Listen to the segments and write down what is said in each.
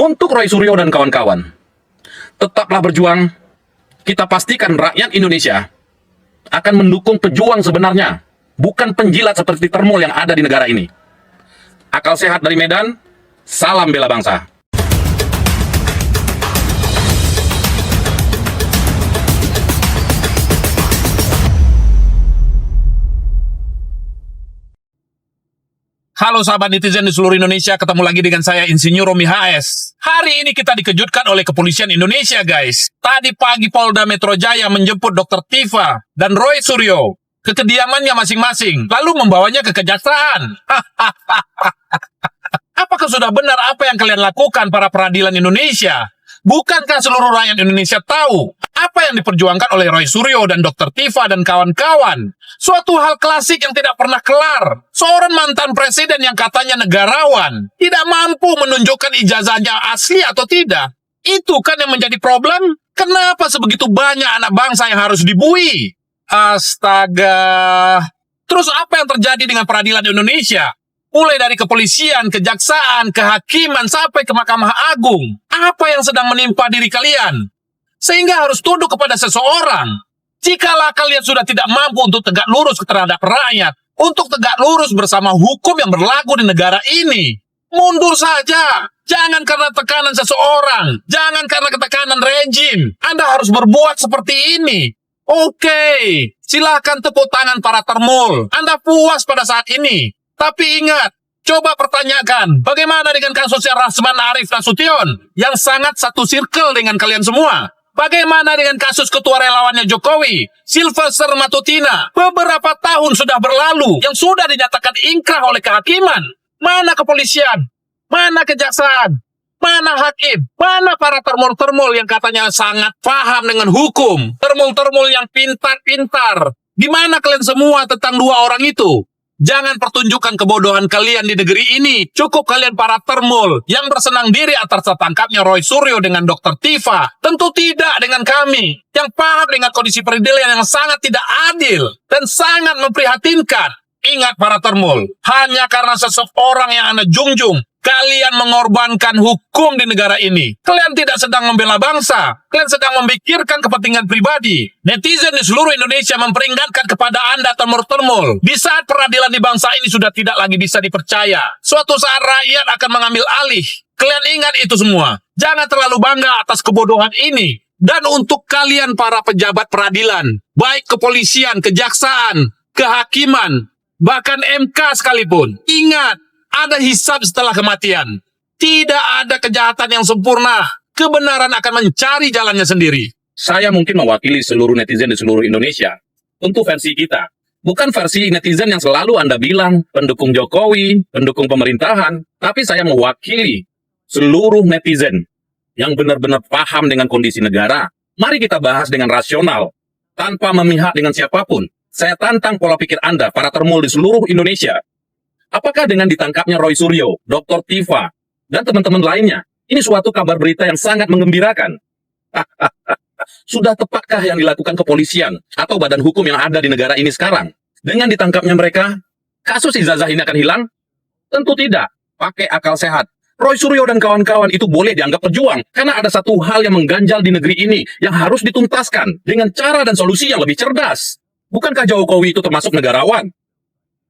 Untuk Roy Suryo dan kawan-kawan, tetaplah berjuang. Kita pastikan rakyat Indonesia akan mendukung pejuang sebenarnya, bukan penjilat seperti Termul yang ada di negara ini. Akal sehat dari Medan, salam bela bangsa. Halo sahabat netizen di seluruh Indonesia, ketemu lagi dengan saya Insinyur Romi HS. Hari ini kita dikejutkan oleh kepolisian Indonesia guys. Tadi pagi Polda Metro Jaya menjemput Dr. Tifa dan Roy Suryo ke kediamannya masing-masing, lalu membawanya ke kejaksaan. Apakah sudah benar apa yang kalian lakukan para peradilan Indonesia? Bukankah seluruh rakyat Indonesia tahu apa yang diperjuangkan oleh Roy Suryo dan Dr. Tifa dan kawan-kawan? Suatu hal klasik yang tidak pernah kelar. Seorang mantan presiden yang katanya negarawan tidak mampu menunjukkan ijazahnya asli atau tidak. Itu kan yang menjadi problem. Kenapa sebegitu banyak anak bangsa yang harus dibui? Astaga. Terus apa yang terjadi dengan peradilan Indonesia? Mulai dari kepolisian, kejaksaan, kehakiman, sampai ke Mahkamah Agung. Apa yang sedang menimpa diri kalian? Sehingga harus tunduk kepada seseorang. Jikalau kalian sudah tidak mampu untuk tegak lurus terhadap rakyat, untuk tegak lurus bersama hukum yang berlaku di negara ini, mundur saja. Jangan karena tekanan seseorang, jangan karena tekanan rejim. Anda harus berbuat seperti ini. Oke, silakan tepuk tangan para Termul. Anda puas pada saat ini. Tapi ingat, coba pertanyakan, bagaimana dengan kasusnya Rasman Arif Nasution yang sangat satu circle dengan kalian semua? Bagaimana dengan kasus ketua relawannya Jokowi, Sylvester Matutina, beberapa tahun sudah berlalu yang sudah dinyatakan ingkrah oleh kehakiman? Mana kepolisian? Mana kejaksaan? Mana hakim? Mana para termul-termul yang katanya sangat paham dengan hukum? Termul-termul yang pintar-pintar. Di mana kalian semua tentang dua orang itu? Jangan pertunjukkan kebodohan kalian di negeri ini. Cukup kalian para termul yang bersenang diri atas tertangkapnya Roy Suryo dengan Dr. Tifa. Tentu tidak dengan kami yang paham dengan kondisi peradilan yang sangat tidak adil dan sangat memprihatinkan. Ingat para termul, hanya karena seseorang yang Anda junjung, kalian mengorbankan hukum di negara ini. Kalian tidak sedang membela bangsa. Kalian sedang memikirkan kepentingan pribadi. Netizen di seluruh Indonesia memperingatkan kepada Anda termul-termul. Di saat peradilan di bangsa ini sudah tidak lagi bisa dipercaya. Suatu saat rakyat akan mengambil alih. Kalian ingat itu semua. Jangan terlalu bangga atas kebodohan ini. Dan untuk kalian para pejabat peradilan, baik kepolisian, kejaksaan, kehakiman, bahkan MK sekalipun, ingat, ada hisab setelah kematian. Tidak ada kejahatan yang sempurna. Kebenaran akan mencari jalannya sendiri. Saya mungkin mewakili seluruh netizen di seluruh Indonesia. Untuk versi kita. Bukan versi netizen yang selalu Anda bilang pendukung Jokowi, pendukung pemerintahan. Tapi saya mewakili seluruh netizen yang benar-benar paham dengan kondisi negara. Mari kita bahas dengan rasional. Tanpa memihak dengan siapapun. Saya tantang pola pikir Anda, para termul di seluruh Indonesia. Apakah dengan ditangkapnya Roy Suryo, Dr. Tifa, dan teman-teman lainnya, ini suatu kabar berita yang sangat menggembirakan? Sudah tepatkah yang dilakukan kepolisian atau badan hukum yang ada di negara ini sekarang? Dengan ditangkapnya mereka, kasus ijazah ini akan hilang? Tentu tidak. Pakai akal sehat. Roy Suryo dan kawan-kawan itu boleh dianggap pejuang, karena ada satu hal yang mengganjal di negeri ini yang harus dituntaskan dengan cara dan solusi yang lebih cerdas. Bukankah Jokowi itu termasuk negarawan?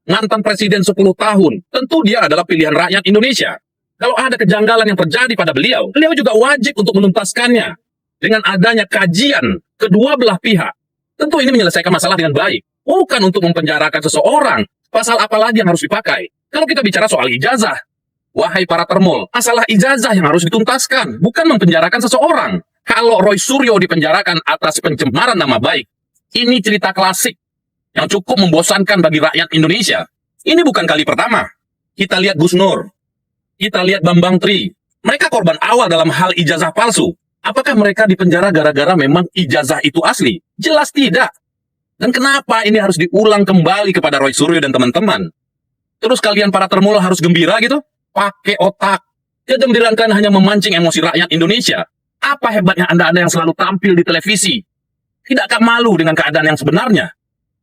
Mantan presiden 10 tahun, tentu dia adalah pilihan rakyat Indonesia. Kalau ada kejanggalan yang terjadi pada beliau juga wajib untuk menuntaskannya. Dengan adanya kajian kedua belah pihak, tentu ini menyelesaikan masalah dengan baik. Bukan untuk mempenjarakan seseorang. Pasal apa lagi yang harus dipakai? Kalau kita bicara soal ijazah, wahai para termul, masalah ijazah yang harus dituntaskan, bukan mempenjarakan seseorang. Kalau Roy Suryo dipenjarakan atas pencemaran nama baik, ini cerita klasik yang cukup membosankan bagi rakyat Indonesia. Ini bukan kali pertama. Kita lihat Gus Nur. Kita lihat Bambang Tri. Mereka korban awal dalam hal ijazah palsu. Apakah mereka dipenjara gara-gara memang ijazah itu asli? Jelas tidak. Dan kenapa ini harus diulang kembali kepada Roy Suryo dan teman-teman? Terus kalian para termul harus gembira gitu? Pakai otak. Kegembiraan kan hanya memancing emosi rakyat Indonesia. Apa hebatnya Anda-Anda yang selalu tampil di televisi? Tidakkah malu dengan keadaan yang sebenarnya?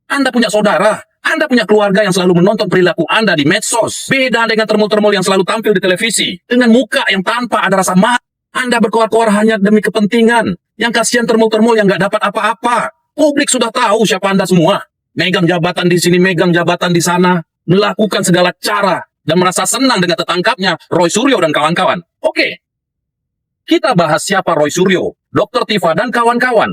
Anda punya saudara, Anda punya keluarga yang selalu menonton perilaku Anda di medsos. Beda dengan termul-termul yang selalu tampil di televisi. Dengan muka yang tanpa ada rasa mahal. Anda berkoar-koar hanya demi kepentingan. Yang kasihan termul-termul yang nggak dapat apa-apa. Publik sudah tahu siapa Anda semua. Megang jabatan di sini, megang jabatan di sana. Melakukan segala cara. Dan merasa senang dengan tertangkapnya Roy Suryo dan kawan-kawan. Oke. Kita bahas siapa Roy Suryo, Dr. Tifa, dan kawan-kawan.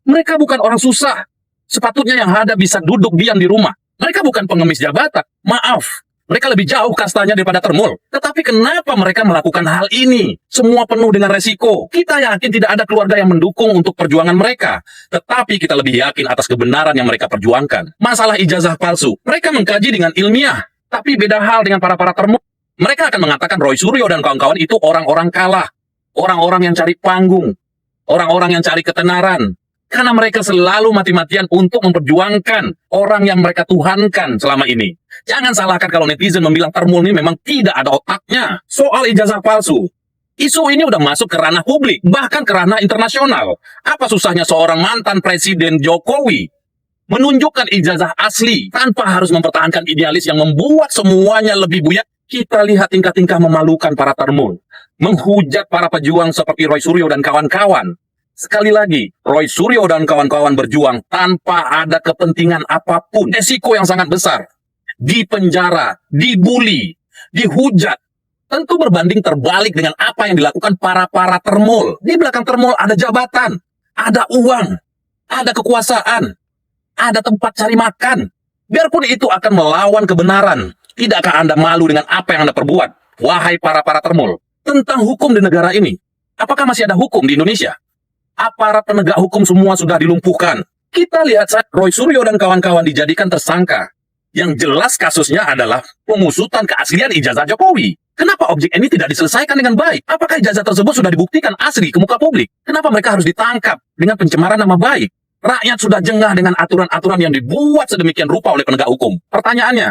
Mereka bukan orang susah. Sepatutnya yang ada bisa duduk diam di rumah. Mereka bukan pengemis jabatan. Maaf, mereka lebih jauh kastanya daripada termul. Tetapi kenapa mereka melakukan hal ini? Semua penuh dengan resiko. Kita yakin tidak ada keluarga yang mendukung untuk perjuangan mereka. Tetapi kita lebih yakin atas kebenaran yang mereka perjuangkan. Masalah ijazah palsu, mereka mengkaji dengan ilmiah. Tapi beda hal dengan para termul. Mereka akan mengatakan Roy Suryo dan kawan-kawan itu orang-orang kalah. Orang-orang yang cari panggung. Orang-orang yang cari ketenaran. Karena mereka selalu mati-matian untuk memperjuangkan orang yang mereka tuhankan selama ini. Jangan salahkan kalau netizen membilang termul ini memang tidak ada otaknya. Soal ijazah palsu. Isu ini udah masuk ke ranah publik, bahkan ke ranah internasional. Apa susahnya seorang mantan Presiden Jokowi menunjukkan ijazah asli tanpa harus mempertahankan idealis yang membuat semuanya lebih buyar? Kita lihat tingkah-tingkah memalukan para termul. Menghujat para pejuang seperti Roy Suryo dan kawan-kawan. Sekali lagi, Roy Suryo dan kawan-kawan berjuang tanpa ada kepentingan apapun. Resiko yang sangat besar. Dipenjara, dibully, dihujat. Tentu berbanding terbalik dengan apa yang dilakukan para termul. Di belakang termul ada jabatan, ada uang, ada kekuasaan, ada tempat cari makan. Biarpun itu akan melawan kebenaran. Tidakkah Anda malu dengan apa yang Anda perbuat? Wahai para termul, tentang hukum di negara ini. Apakah masih ada hukum di Indonesia? Aparat penegak hukum semua sudah dilumpuhkan. Kita lihat saat Roy Suryo dan kawan-kawan dijadikan tersangka. Yang jelas kasusnya adalah pengusutan keaslian ijazah Jokowi. Kenapa objek ini tidak diselesaikan dengan baik? Apakah ijazah tersebut sudah dibuktikan asli ke muka publik? Kenapa mereka harus ditangkap dengan pencemaran nama baik? Rakyat sudah jengah dengan aturan-aturan yang dibuat sedemikian rupa oleh penegak hukum. Pertanyaannya,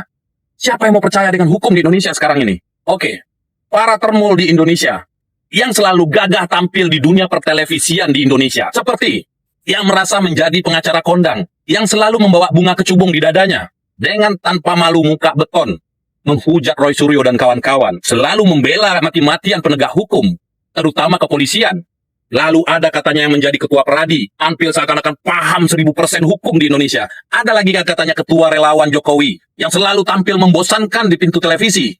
siapa yang mau percaya dengan hukum di Indonesia sekarang ini? Oke, para termul di Indonesia yang selalu gagah tampil di dunia pertelevisian di Indonesia. Seperti yang merasa menjadi pengacara kondang, yang selalu membawa bunga kecubung di dadanya, dengan tanpa malu muka beton, menghujat Roy Suryo dan kawan-kawan, selalu membela mati-matian penegak hukum, terutama kepolisian. Lalu ada katanya yang menjadi ketua Peradi, tampil seakan-akan paham 1000% hukum di Indonesia. Ada lagi katanya ketua relawan Jokowi, yang selalu tampil membosankan di pintu televisi.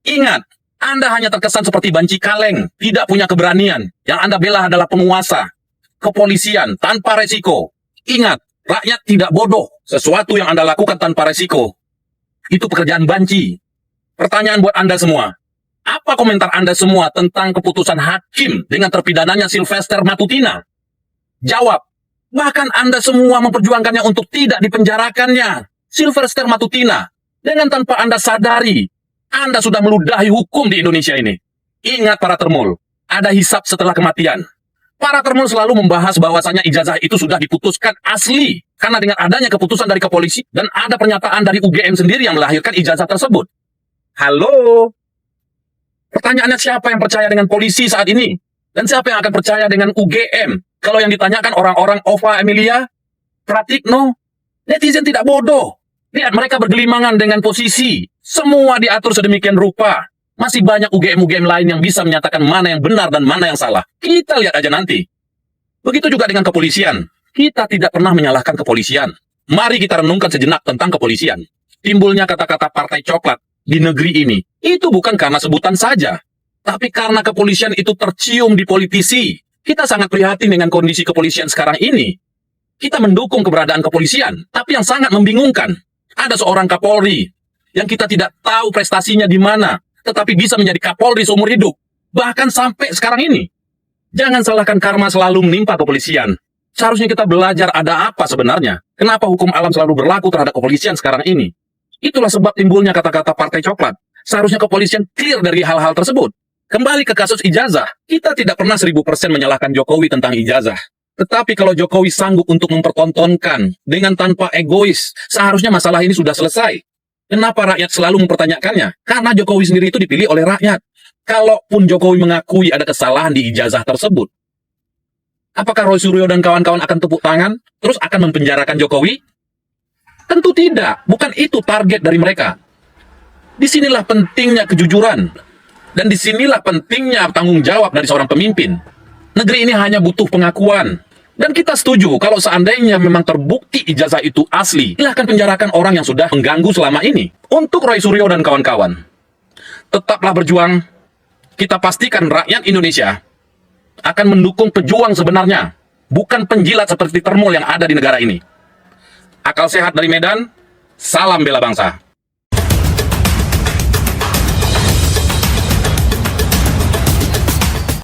Ingat, Anda hanya terkesan seperti banci kaleng, tidak punya keberanian. Yang Anda bela adalah penguasa, kepolisian, tanpa resiko. Ingat, rakyat tidak bodoh. Sesuatu yang Anda lakukan tanpa resiko, itu pekerjaan banci. Pertanyaan buat Anda semua. Apa komentar Anda semua tentang keputusan hakim dengan terpidananya Sylvester Matutina? Jawab. Bahkan Anda semua memperjuangkannya untuk tidak dipenjarakannya. Sylvester Matutina. Dengan tanpa Anda sadari, Anda sudah meludahi hukum di Indonesia ini. Ingat para termul, ada hisab setelah kematian. Para termul selalu membahas bahwasanya ijazah itu sudah diputuskan asli. Karena dengan adanya keputusan dari kepolisian dan ada pernyataan dari UGM sendiri yang melahirkan ijazah tersebut. Halo? Pertanyaannya siapa yang percaya dengan polisi saat ini? Dan siapa yang akan percaya dengan UGM? Kalau yang ditanyakan orang-orang Ova Emilia, Pratikno, netizen tidak bodoh. Lihat mereka bergelimangan dengan posisi. Semua diatur sedemikian rupa. Masih banyak UGM-UGM lain yang bisa menyatakan mana yang benar dan mana yang salah. Kita lihat aja nanti. Begitu juga dengan kepolisian. Kita tidak pernah menyalahkan kepolisian. Mari kita renungkan sejenak tentang kepolisian. Timbulnya kata-kata partai coklat di negeri ini, itu bukan karena sebutan saja. Tapi karena kepolisian itu tercium di politisi. Kita sangat prihatin dengan kondisi kepolisian sekarang ini. Kita mendukung keberadaan kepolisian. Tapi yang sangat membingungkan, ada seorang Kapolri yang kita tidak tahu prestasinya di mana, tetapi bisa menjadi Kapolri seumur hidup. Bahkan sampai sekarang ini. Jangan salahkan karma selalu menimpa kepolisian. Seharusnya kita belajar ada apa sebenarnya. Kenapa hukum alam selalu berlaku terhadap kepolisian sekarang ini. Itulah sebab timbulnya kata-kata partai coklat. Seharusnya kepolisian clear dari hal-hal tersebut. Kembali ke kasus ijazah. Kita tidak pernah 1000% menyalahkan Jokowi tentang ijazah. Tetapi kalau Jokowi sanggup untuk mempertontonkan dengan tanpa egois, seharusnya masalah ini sudah selesai. Kenapa rakyat selalu mempertanyakannya? Karena Jokowi sendiri itu dipilih oleh rakyat. Kalaupun Jokowi mengakui ada kesalahan di ijazah tersebut, apakah Roy Suryo dan kawan-kawan akan tepuk tangan, terus akan mempenjarakan Jokowi? Tentu tidak, bukan itu target dari mereka. Disinilah pentingnya kejujuran, dan disinilah pentingnya tanggung jawab dari seorang pemimpin. Negeri ini hanya butuh pengakuan. Dan kita setuju kalau seandainya memang terbukti ijazah itu asli, silahkan penjarakan orang yang sudah mengganggu selama ini. Untuk Roy Suryo dan kawan-kawan, tetaplah berjuang. Kita pastikan rakyat Indonesia akan mendukung pejuang sebenarnya, bukan penjilat seperti Termul yang ada di negara ini. Akal sehat dari Medan, salam bela bangsa.